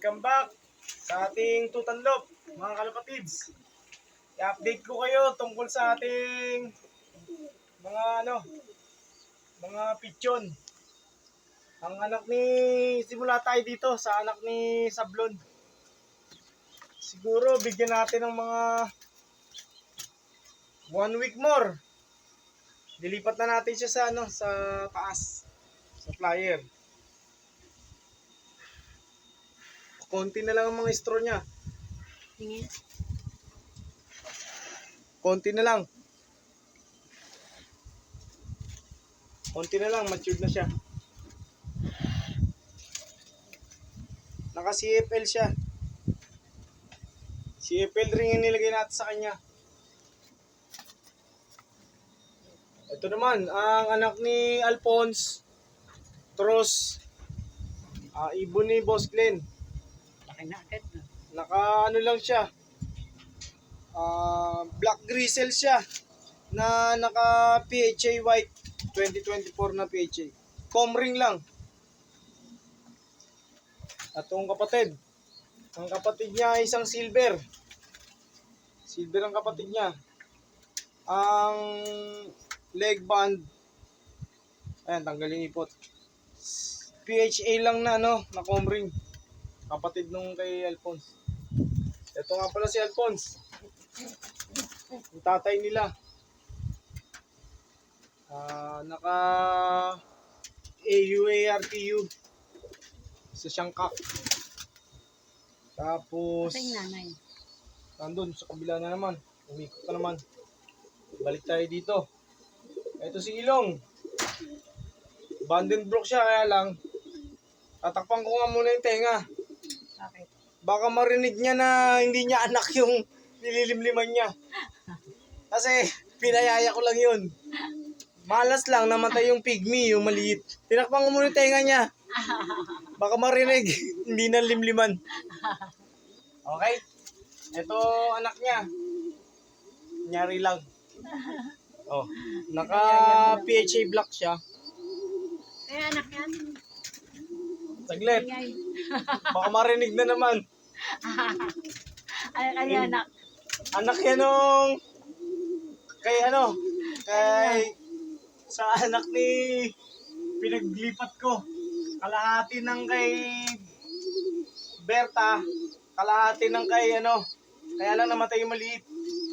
Welcome back sa ating tutanlop, mga kalapatids. I-update ko kayo tungkol sa ating mga pigeon. Ang anak ni, simula tayo dito sa anak ni Sablon. Siguro bigyan natin ng mga 1 week more. Dilipat na natin siya sa sa taas, sa flyer. Konti na lang ang mga straw niya. Tingin. Konti na lang. Konti na lang, matured na siya. Naka CFL siya. CFL ring yung nilagay natin sa kanya. Ito naman, ang anak ni Alphonse Tros, ibon ni Boss Glenn. Laki na. Naka lang siya, black grizzle siya na naka PHA white 2024 na PHA. Comring lang. At ang kapatid niya ay isang silver. Silver ang kapatid niya. Ang leg band, ayan, tanggalin ipot. PHA lang na na comring. Kapatid nung kay Alphonse. Ito nga pala si Alphonse. Yung tatay nila. Naka AUARTU sa Siyangkak. Tapos Patay nanay. nandun sa kabila na naman. Umikot ka naman. Balik tayo dito. Ito si Ilong. Vandenbroek siya, kaya lang tatakpan ko nga muna yung tenga. Bakit? Baka marinig niya na hindi niya anak yung nililimliman niya. Kasi pinayaya ko lang yun. Malas lang, namatay yung pygmy, yung maliit. Tinakpan ko muna yung tenga niya. Baka marinig, hindi na limliman. Okay? Ito anak niya. Nyari lang. Oh, naka PHA black siya. Eh, anak yan. Saglit. Ingay. Baka marinig na naman. Ay, kaya anak. Anak yan nung kay sa anak ni pinaglipat ko. Kalahati ng kay Berta, kalahati ng kay kaya lang namatay yung maliit,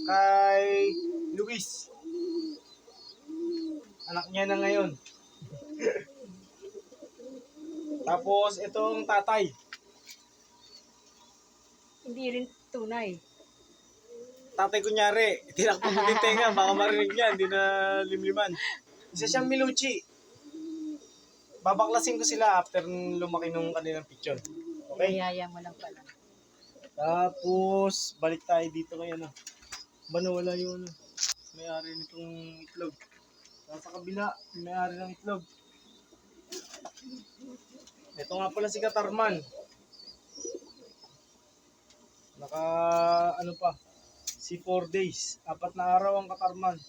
kay Luis. Anak niya na ngayon. Tapos itong tatay. Hindi rin tunay. Tatay kunyari, tinakpan mo din tenga, baka marinig niya, hindi na limliman. Isa siyang Milucci. Babaklasin ko sila after lumaki nung kanilang picture. Okay? Niyaya mo lang pala. Tapos, balik tayo dito ngayon. Wala yung may-ari nitong itlog. Nasa kabila, may-ari ng itlog. Ito nga pala si Katarman. Naka, si 4 days. 4 na araw ang Katarman.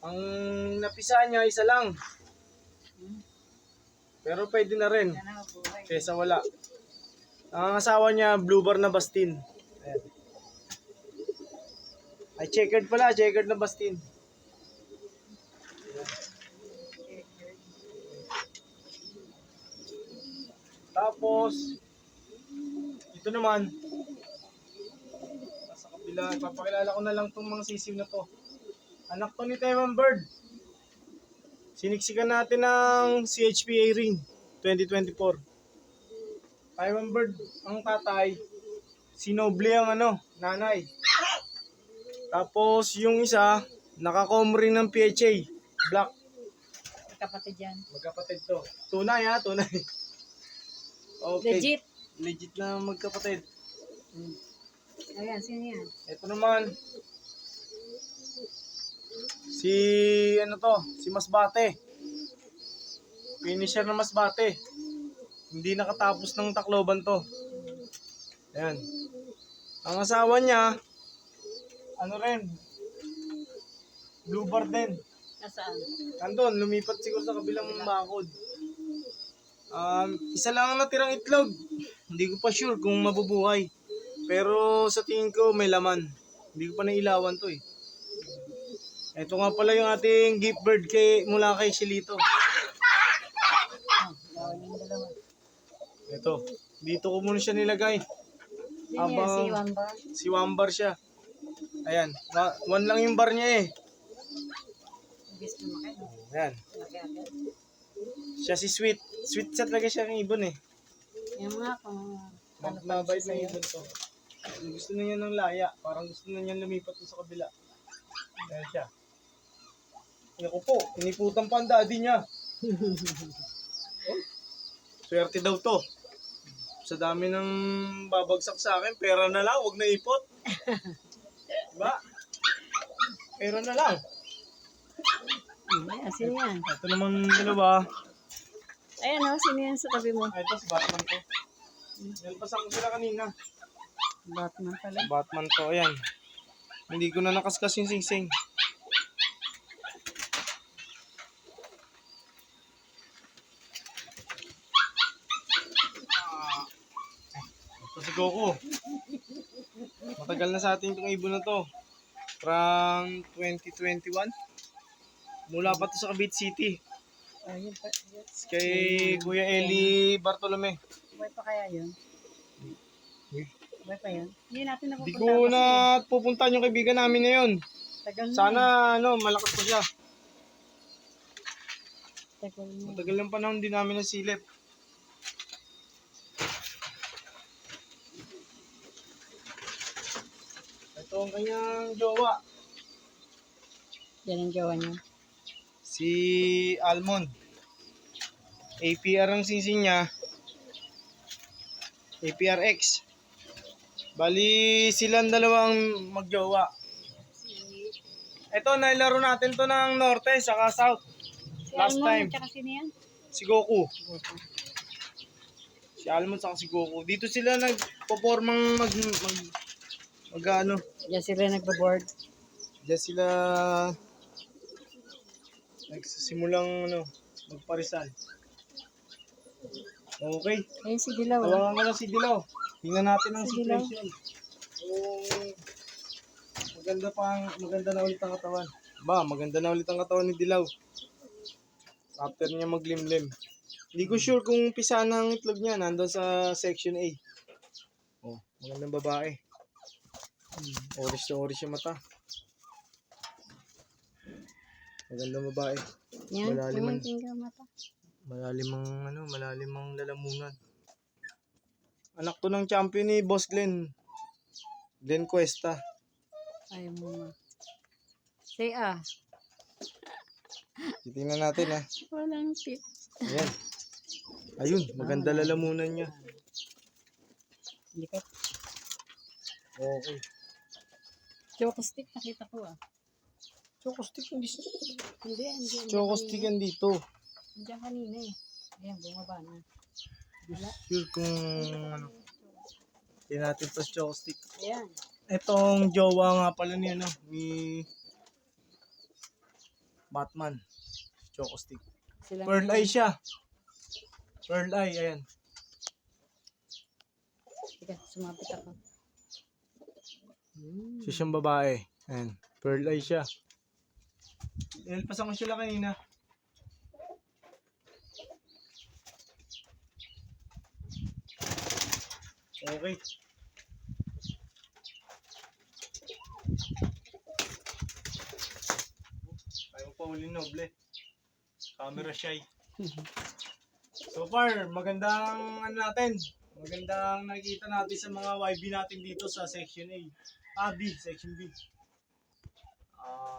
Ang napisa niya, isa lang. Pero pwede na rin. Sana mabuhay. Kesa wala. Ang asawa niya, blue bar na Bastin. Ayan. Ay, checkered pala. Checkered na Bastin. Tapos, ito naman, sa kabila, papakilala ko na lang itong mga sisiw na to. Anak to ni Taiwan Bird. Siniksikan natin ng CHPA ring 2024. Taiwan Bird ang tatay, si Noble ang nanay. Tapos yung isa, naka-comring ng PHA, black. Kapatid yan. Magkapatid to. Tunay tunay. Okay. Legit. Legit na magkapatid. Ayan, sino yan? Ito naman, si si Masbate. Finisher na Masbate. Hindi nakatapos ng Tacloban to. Ayan. Ang asawa niya, blue bar din. Nasaan? Nandun, lumipat siguro sa kabilang bakod. Isa lang ang natirang itlog. Hindi ko pa sure kung mabubuhay. Pero sa tingin ko may laman. Hindi ko pa nailawan to eh. Ito nga pala yung ating gift bird mula kay Shelito. Gawin yung dalawa. Ito. Dito ko muna siya nilagay. Sino yan? Habang Si Wamba? si Wambar siya. Ayan. One lang yung bar niya eh. Gusto mo kayo. Ayan. Agad-agad. Siya si Sweet. Sweet sa talaga siya ng ibon eh. Yung mga kung ano pa Mabait siya na sa'yo. ibon to. Gusto na niya ng laya. Parang gusto na niya lumipat sa kabila. Ayan siya. Ako po, iniputan pa ang daddy niya. Swerte daw to. Sa dami ng babagsak sa akin, pera na lang, huwag na ipot. Diba? Pera na lang. Ayan, sino yan? Ito naman dalawa. Ayan o, sino yan sa tabi mo? Ito si Batman to. Nalpasan ko sila kanina. Batman pala. Batman to, ayan. Hindi ko na nakaskas yung singsing. Ito si Goku. Matagal na sa atin itong ibon na to. From 2021. Mula pa to sa Cavite City. Ayun pa. Kay Kuya Eli Bartolome. Buhay pa kaya yun? Buhay pa yun? Hindi natin Hindi napupunta ko na pupuntahan yung kaibigan namin na yun. Tagal na. Sana malakas pa siya. Tagal na. Matagal ng panahon din namin nasilip. Ito ang kanyang jowa. Yan ang gawa niya. Si Almond. APR ang singsing niya. APRX. Bali silang dalawang magjowa. Ito, nailaro natin to ng Norte saka South. Si Last Almond, time. tsaka sino yan? Si Goku. Si Almond saka si Goku. Dito sila nagpo-formang mag ano. Yan sila nagbo-board. Diyan sila nagsimulang magparisal. Okay. Ayun si Dilaw. Tawagan ko na si Dilaw. Tingnan natin ang Si Dilaw. situation. Maganda na ulit ang katawan. Maganda na ulit ang katawan ni Dilaw. After niya maglimlim. Hindi ko sure kung pisa ng itlog niya. Nandun sa section A. Oh, magandang babae. Orange na orange yung mata. Magandang babae. Yan, Malalim yung ang- tingga mata. Malalim ang lalamunan. Anak to ng champion ni Boss Glenn. Glenn Cuesta. Ayaw mo ma. Say ah. Titingnan natin ha. Walang tip. Ayan. Ayun, maganda lalamunan niya. Hindi ka. Okay. Choco stick nakita ko ah. Choco stick hindi. Hindi. Choco stick yan dito. Diyan kanina eh. Ayan, bumaba na. Sure kung Tingnan natin to choco stick. Ayan. Etong jowa nga pala ni Batman. Choco stick. Sila Pearl eye siya. Pearl eye, ayan. Teka, sumapit ako. Siya siyang babae. Ayan. Pearl eye siya. Nilpasan ko sila kanina. Okay. Ayaw pa uli noble. Camera shy. So far, magandang magandang nakikita natin sa mga YB natin dito sa section A. B, section B.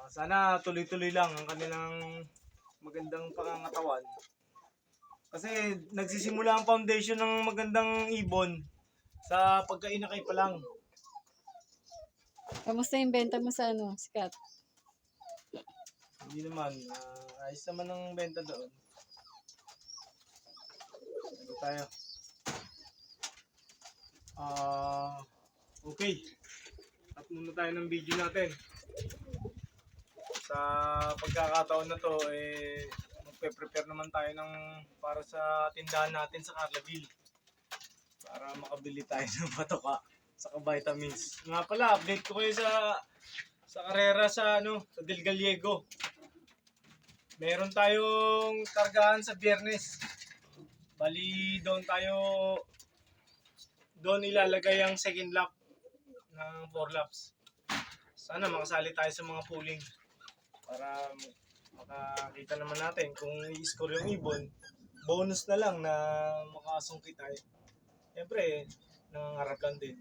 Sana tuloy-tuloy lang ang kanilang magandang pangangatawan. Kasi nagsisimula ang foundation ng magandang ibon sa pagkainakay pa lang. Kamusta yung benta mo sa sikat? Hindi naman, ayos naman ang benta doon. Ito tayo. Okay. At muna tayo ng video natin. Sa pagkakataon na to, magpe-prepare naman tayo para sa tindahan natin sa Carlaville. Para makabili tayo ng patoka sa vitamins. Nga pala, update ko kayo sa karera sa Del Gallego. Meron tayong kargahan sa Biyernes. Bali, doon ilalagay ang second lap ng 4 laps. Sana makasali tayo sa mga pooling para makakita naman natin kung i-score yung ibon. Bonus na lang na makasungkit tayo. Siyempre, nangangarap lang din.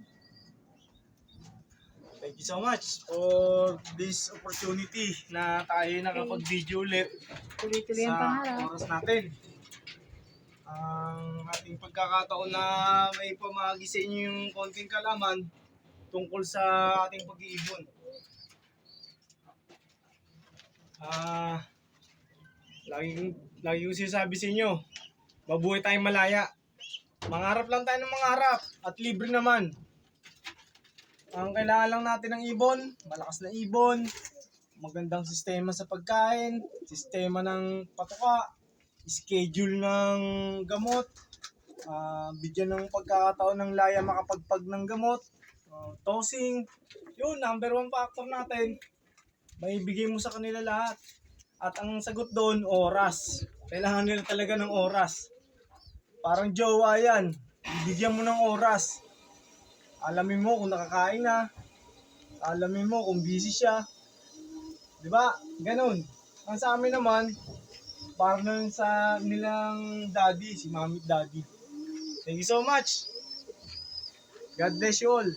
Thank you so much for this opportunity na tayo nakapag-video ulit Tuloy-tuloy ang sa pangarap. oras natin. Ang ating pagkakataon na may pamahagi sa inyo yung konting kalaman tungkol sa ating pag-iibon. Lagi ko sinasabi sa inyo, mabuhay tayong malaya. Mangarap lang tayo ng mangarap at libre naman. Ang kailangan lang natin ng ibon, malakas na ibon, magandang sistema sa pagkain, sistema ng patoka, schedule ng gamot, bigyan ng pagkakataon ng laya makapagpag ng gamot, tossing. Yun, number 1 factor natin. Maibigay mo sa kanila lahat. At ang sagot doon, oras. Kailangan nila talaga ng oras. Parang jowa yan. Bigyan mo ng oras. Alamin mo kung nakakain na. Alamin mo kung busy siya. Diba? Ganun. Ang sa amin naman, parang sa nilang daddy, si mami at daddy. Thank you so much. God bless you all.